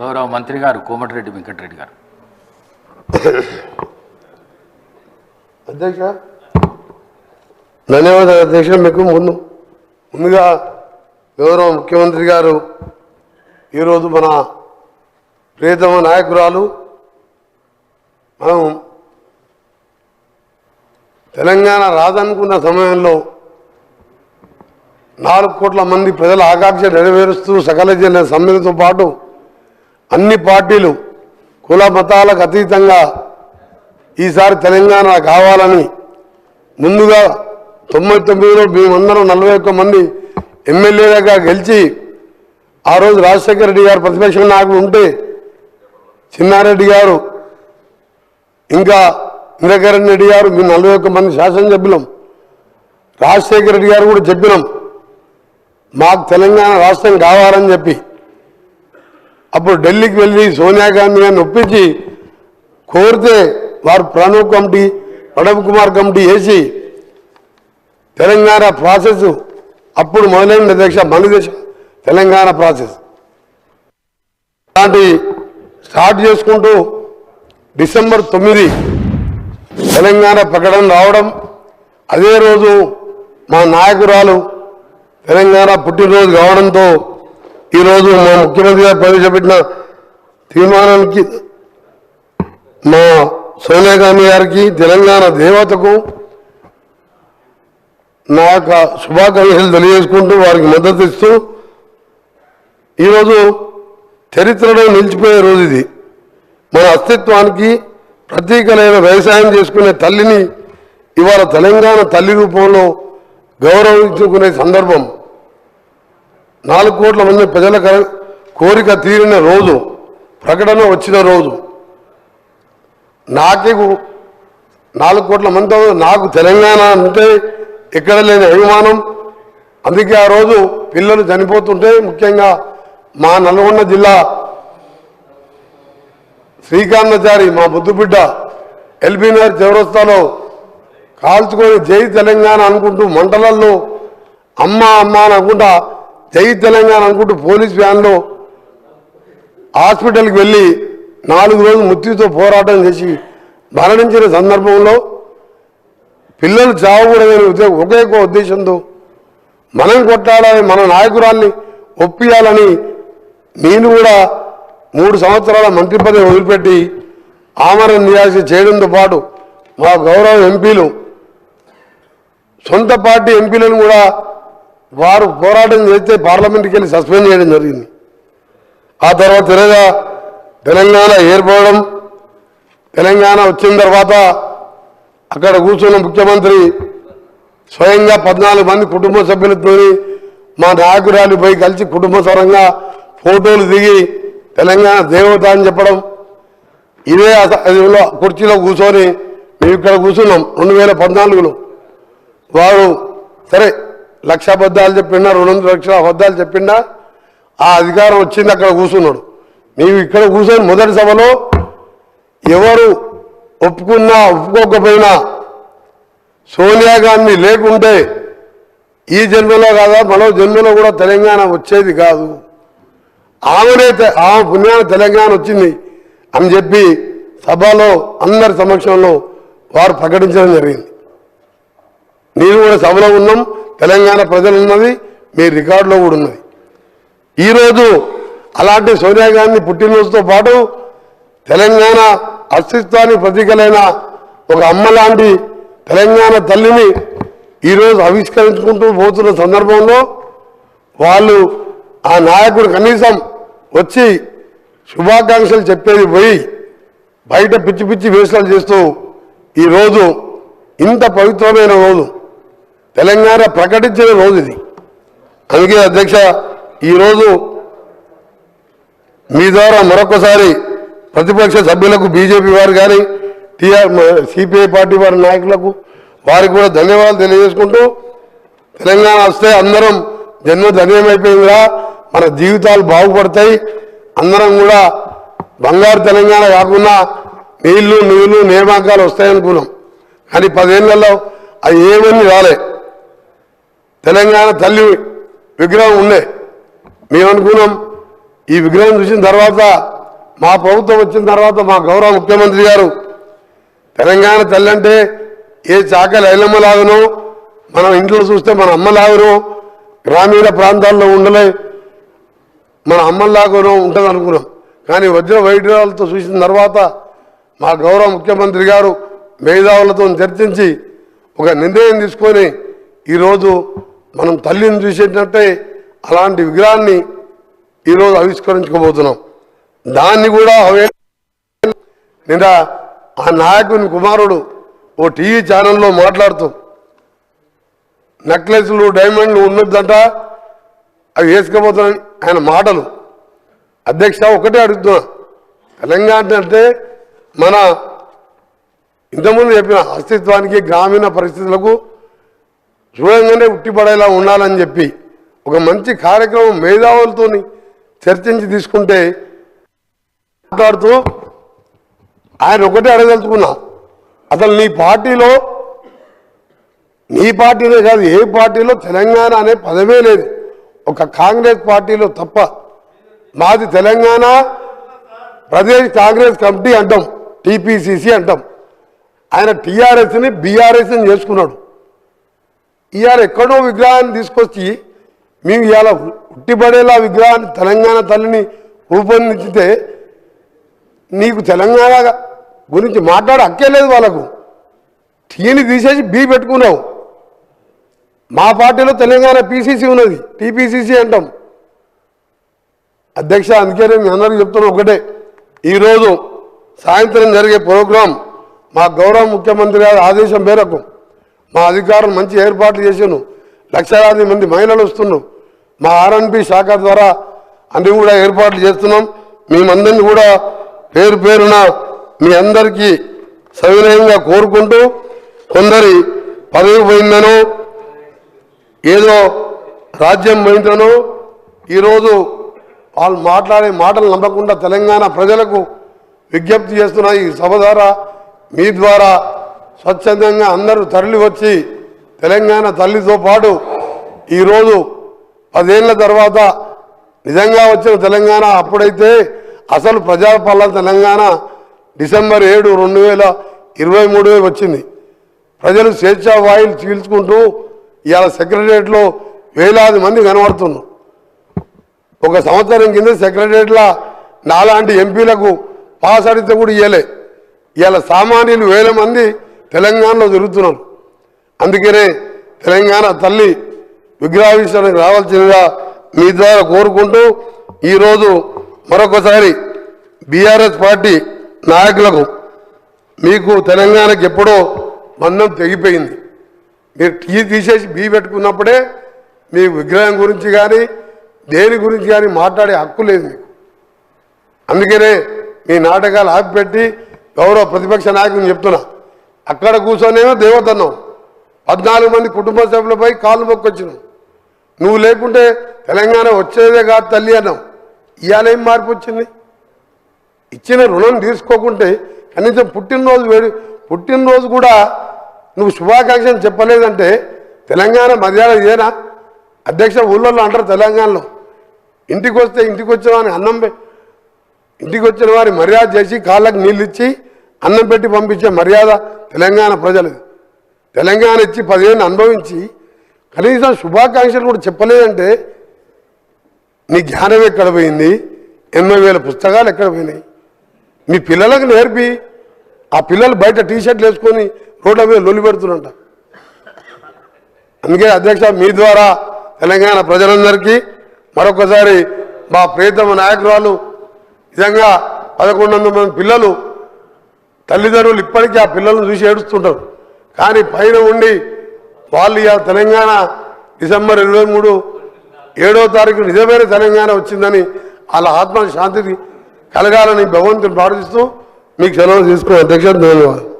గౌరవ మంత్రి గారు కోమటిరెడ్డి వెంకటరెడ్డి గారు. అధ్యక్ష, ధన్యవాదాలు అధ్యక్ష. మీకు ముందుగా గౌరవ ముఖ్యమంత్రి గారు ఈరోజు మన ప్రియతమ నాయకురాలు మనం తెలంగాణ రాదనుకున్న సమయంలో 4 కోట్ల మంది ప్రజల ఆకాంక్ష నెరవేరుస్తూ సకల జన సమ్మెతో పాటు అన్ని పార్టీలు కుల మతాలకు అతీతంగా ఈసారి తెలంగాణ కావాలని ముందుగా 99లో మేమందరం 41 మంది ఎమ్మెల్యేలుగా గెలిచి ఆ రోజు రాజశేఖర రెడ్డి గారు ప్రతిపక్ష నాయకుడు ఉంటే చిన్నారెడ్డి గారు ఇంకా ఇంద్రకరణ్ రెడ్డి గారు మేము 41 మంది శాసనసభ్యులం. రాజశేఖర రెడ్డి గారు కూడా చెప్పినాం మాకు తెలంగాణ రాష్ట్రం కావాలని చెప్పి. అప్పుడు ఢిల్లీకి వెళ్ళి సోనియా గాంధీ గారిని ఒప్పించి కోరితే వారు ప్రణబ్ కుమార్ కమిటీ వేసి తెలంగాణ ప్రాసెస్ అప్పుడు మొదలైన అధ్యక్ష మన దేశం తెలంగాణ ప్రాసెస్ అలాంటి స్టార్ట్ చేసుకుంటూ డిసెంబర్ 9 తెలంగాణ ప్రకటన రావడం, అదే రోజు మా నాయకురాలు తెలంగాణ పుట్టినరోజు కావడంతో ఈరోజు మా ముఖ్యమంత్రి గారు ప్రవేశపెట్టిన తీర్మానానికి మా సోనియా గాంధీ గారికి తెలంగాణ దేవతకు నా యొక్క శుభాకాంక్షలు తెలియజేసుకుంటూ వారికి మద్దతు ఇస్తూ ఈరోజు చరిత్రలో నిలిచిపోయే రోజు ఇది. మన అస్తిత్వానికి ప్రతీకలైన వ్యవసాయం చేసుకునే తల్లిని ఇవాళ తెలంగాణ తల్లి రూపంలో గౌరవించుకునే సందర్భం. 4 కోట్ల మంది ప్రజల కోరిక తీరిన రోజు, ప్రకటన వచ్చిన రోజు. నాకే 4 కోట్ల మంది నాకు తెలంగాణ అంటే ఎక్కడ లేని అభిమానం. అందుకే ఆ రోజు పిల్లలు చనిపోతుంటే ముఖ్యంగా మా నల్గొండ జిల్లా శ్రీకాంతాచారి మా బుద్ధుబిడ్డ ఎల్బీనగర్ చౌరస్తాలో కాల్చుకొని జై తెలంగాణ అనుకుంటూ మంటలల్లో అమ్మ అమ్మ అని అనుకుంటా జై తెలంగాణ అనుకుంటూ పోలీస్ వ్యాన్లో హాస్పిటల్కి వెళ్ళి 4 రోజులు మృత్యుతో పోరాటం చేసి మరణించిన సందర్భంలో పిల్లలు చావకూడదని ఒకే ఉద్దేశంతో మనం కొట్టాలని మన నాయకురాల్ని ఒప్పియాలని నేను కూడా 3 సంవత్సరాల మంత్రి పదవి వదిలిపెట్టి ఆమరణ నిరాశ చేయడంతో పాటు మా గౌరవ ఎంపీలు సొంత పార్టీ ఎంపీలను కూడా వారు పోరాటం చేస్తే పార్లమెంట్కి వెళ్ళి సస్పెండ్ చేయడం జరిగింది. ఆ తర్వాత తెలంగాణ ఏర్పడడం, తెలంగాణ వచ్చిన తర్వాత అక్కడ కూర్చున్న ముఖ్యమంత్రి స్వయంగా 14 మంది కుటుంబ సభ్యులతో మా నాయకురాలిపై కలిసి కుటుంబ పరంగా ఫోటోలు దిగి తెలంగాణ దేవత అని చెప్పడం. ఇదే కుర్చీలో కూర్చొని మేము ఇక్కడ కూర్చున్నాం 2014లో. వారు సరే 1,00,000 అబద్ధాలు చెప్పిండా, 200 లక్షల అబద్ధాలు చెప్పిండా, ఆ అధికారం వచ్చింది అక్కడ కూర్చున్నాడు. మేము ఇక్కడ కూర్చొని మొదటి సభలో ఎవరు ఒప్పుకున్నా ఒప్పుకోకపోయినా సోనియా గాంధీ లేకుంటే ఈ జన్మలో కాదా మరో జన్మలో కూడా తెలంగాణ వచ్చేది కాదు, ఆమె పుణ్యాన తెలంగాణ వచ్చింది అని చెప్పి సభలో అందరి సమక్షంలో వారు ప్రకటించడం జరిగింది. నేను కూడా సభలో ఉన్నాం, తెలంగాణ ప్రజలు ఉన్నది, మీ రికార్డులో కూడా ఉన్నది. ఈరోజు అలాంటి సోనియా గాంధీ పుట్టినరోజుతో పాటు తెలంగాణ అస్తిత్వానికి ప్రతీకలైన ఒక అమ్మ లాంటి తెలంగాణ తల్లిని ఈరోజు ఆవిష్కరించుకుంటూ పోతున్న సందర్భంలో వాళ్ళు ఆ నాయకుడు కనీసం వచ్చి శుభాకాంక్షలు చెప్పేది పోయి బయట పిచ్చి పిచ్చి వేషాలు చేస్తూ ఈరోజు ఇంత పవిత్రమైన రోజు తెలంగాణ ప్రకటించిన రోజు ఇది. అందుకే అధ్యక్ష ఈరోజు మీ ద్వారా మరొకసారి ప్రతిపక్ష సభ్యులకు బీజేపీ వారు కానీ సిపిఐ పార్టీ వారి నాయకులకు వారికి కూడా ధన్యవాదాలు తెలియజేసుకుంటూ తెలంగాణ వస్తే అందరం జన్మ ధన్యమైపోయిందిరా, మన జీవితాలు బాగుపడతాయి, అందరం కూడా బంగారు తెలంగాణ కాకుండా నీళ్లు నియామకాలు వస్తాయనుకున్నాం. కానీ 10 ఏళ్లలో అది ఏమని రాలే. తెలంగాణ తల్లి విగ్రహం ఉండే, మేము అనుకున్నాం ఈ విగ్రహం చూసిన తర్వాత మా ప్రభుత్వం వచ్చిన తర్వాత మా గౌరవ ముఖ్యమంత్రి గారు తెలంగాణ తల్లి అంటే ఏ చాకలి ఐలమ్మలాగనో మనం ఇంట్లో చూస్తే మన అమ్మలాగనో గ్రామీణ ప్రాంతాల్లో ఉండలే మన అమ్మలాగనో ఉంటుంది అనుకున్నాం. కానీ వజ్ర వైద్యులతో చూసిన తర్వాత మా గౌరవ ముఖ్యమంత్రి గారు మేధావులతో చర్చించి ఒక నిర్ణయం తీసుకొని ఈరోజు మనం తల్లిని చూసేటట్టే అలాంటి విగ్రహాన్ని ఈరోజు ఆవిష్కరించుకోబోతున్నాం. దాన్ని కూడా నిన్న ఆ నాయకుని కుమారుడు ఓ టీవీ ఛానల్లో మాట్లాడుతూ నెక్లెస్లు డైమండ్లు ఉన్నదంట అవి వేసుకపోతున్నాయి ఆయన మాటలు. అధ్యక్ష ఒకటే అడుగుతున్నా, తెలంగాణ అంటే మన ఇంతకుముందు చెప్పిన అస్తిత్వానికి గ్రామీణ పరిస్థితులకు చూడంగానే ఉట్టిపడేలా ఉండాలని చెప్పి ఒక మంచి కార్యక్రమం మేధావులతో చర్చించి తీసుకుంటే మాట్లాడుతూ ఆయన ఒకటే అడగదలుచుకున్నా, అసలు నీ పార్టీలో కాదు ఏ పార్టీలో తెలంగాణ అనే పదమే లేదు, ఒక కాంగ్రెస్ పార్టీలో తప్ప. మాది తెలంగాణ ప్రదేశ్ కాంగ్రెస్ కమిటీ అంటాం, టీపీసీసీ అంటాం. ఆయన టీఆర్ఎస్ని బీఆర్ఎస్ని చేసుకున్నాడు. ఇవాళ ఎక్కడో విగ్రహాన్ని తీసుకొచ్చి మేము ఇవాళ ఉట్టిపడేలా విగ్రహాన్ని తెలంగాణ తల్లిని రూపొందించితే నీకు తెలంగాణ గురించి మాట్లాడే హక్కే లేదు. వాళ్ళకు టీని తీసేసి బీ పెట్టుకున్నావు. మా పార్టీలో తెలంగాణ పీసీసీ ఉన్నది, టీపీసీసీ అంటాం. అధ్యక్ష అందుకనే మీ అందరికీ చెప్తున్నా ఒకటే, ఈరోజు సాయంత్రం జరిగే ప్రోగ్రాం మా గౌరవ ముఖ్యమంత్రి గారి ఆదేశం మేరకు మా అధికారులు మంచి ఏర్పాట్లు చేసాను. లక్షలాది మంది మహిళలు వస్తున్నారు. మా ఆర్ఎన్బి శాఖ ద్వారా అన్ని కూడా ఏర్పాట్లు చేస్తున్నాం. మేమందరినీ కూడా పేరు పేరున మీ అందరికీ సవినయంగా కోరుకుంటూ, కొందరి పదవి పోయిందనో ఏదో రాజ్యం పోయిందనో ఈరోజు వాళ్ళు మాట్లాడే మాటలు నమ్మకుండా తెలంగాణ ప్రజలకు విజ్ఞప్తి చేస్తున్న ఈ సభ ద్వారా మీ ద్వారా స్వచ్ఛందంగా అందరూ తరలి వచ్చి తెలంగాణ తల్లితో పాటు ఈరోజు 10 ఏళ్ల తర్వాత నిజంగా వచ్చిన తెలంగాణ అప్పుడైతే అసలు ప్రజాపాలన తెలంగాణ డిసెంబర్ 7, 2023 వచ్చింది. ప్రజలు స్వేచ్ఛా వాయులు చీల్చుకుంటూ ఇవాళ సెక్రటరియట్లో వేలాది మంది కనబడుతున్నారు. ఒక సంవత్సరం కింద సెక్రటరియట్లో నాలాంటి ఎంపీలకు పాస్ అడిగితే కూడా ఇవ్వలే. ఇవాళ సామాన్యులు వేల మంది తెలంగాణలో తిరుగుతున్నారు. అందుకనే తెలంగాణ తల్లి విగ్రహావిష్కరణకు రావాల్సిందిగా మీ ద్వారా కోరుకుంటూ, ఈరోజు మరొకసారి బీఆర్ఎస్ పార్టీ నాయకులకు మీకు తెలంగాణకు ఎప్పుడో బంధం తెగిపోయింది. మీరు టీ తీసేసి బీ పెట్టుకున్నప్పుడే మీ విగ్రహం గురించి కానీ దేని గురించి కానీ మాట్లాడే హక్కు లేదు మీకు. అందుకనే మీ నాటకాలు ఆపిపెట్టి గౌరవ ప్రతిపక్ష నాయకుని చెప్తున్నా, అక్కడ కూర్చొనేమో దేవతన్నావు, 14 మంది కుటుంబ సభ్యులపై కాళ్ళు మొక్కొచ్చినావు. నువ్వు లేకుంటే తెలంగాణ వచ్చేదే కాదు తల్లి అన్నావు. ఇవాళ ఏం మార్పు వచ్చింది? ఇచ్చిన రుణం తీసుకోకుంటే కనీసం పుట్టినరోజు కూడా నువ్వు శుభాకాంక్షలు చెప్పలేదంటే తెలంగాణ మర్యాద ఇదేనా? అధ్యక్ష ఊళ్ళల్లో అంటారు తెలంగాణలో, ఇంటికి వచ్చిన వారిని ఇంటికి వచ్చిన వారి మర్యాద చేసి కాళ్ళకు నీళ్ళు ఇచ్చి అన్నం పెట్టి పంపించే మర్యాద తెలంగాణ ప్రజలది. తెలంగాణ ఇచ్చి 10 ఏళ్ళు అనుభవించి కనీసం శుభాకాంక్షలు కూడా చెప్పలేదంటే నీ జ్ఞానం ఎక్కడ పోయింది? 80,000 పుస్తకాలు ఎక్కడ పోయినాయి? మీ పిల్లలకు నేర్పి ఆ పిల్లలు బయట టీషర్ట్లు వేసుకొని రోడ్ల మీద లొల్లి పెడుతున్నంట. అందుకే అధ్యక్ష మీ ద్వారా తెలంగాణ ప్రజలందరికీ మరొకసారి మా ప్రియతమ నాయకురాలు నిజంగా 1100 మంది పిల్లలు తల్లిదండ్రులు ఇప్పటికీ ఆ పిల్లలను చూసి ఏడుస్తుంటారు. కానీ పైన ఉండి వాళ్ళు తెలంగాణ డిసెంబర్ 23, 7వ తారీఖు నిజమైన తెలంగాణ వచ్చిందని వాళ్ళ ఆత్మ శాంతికి కలగాలని భగవంతుని ప్రార్థిస్తూ మీకు సెలవు తీసుకునే అధ్యక్ష ధన్యవాదాలు.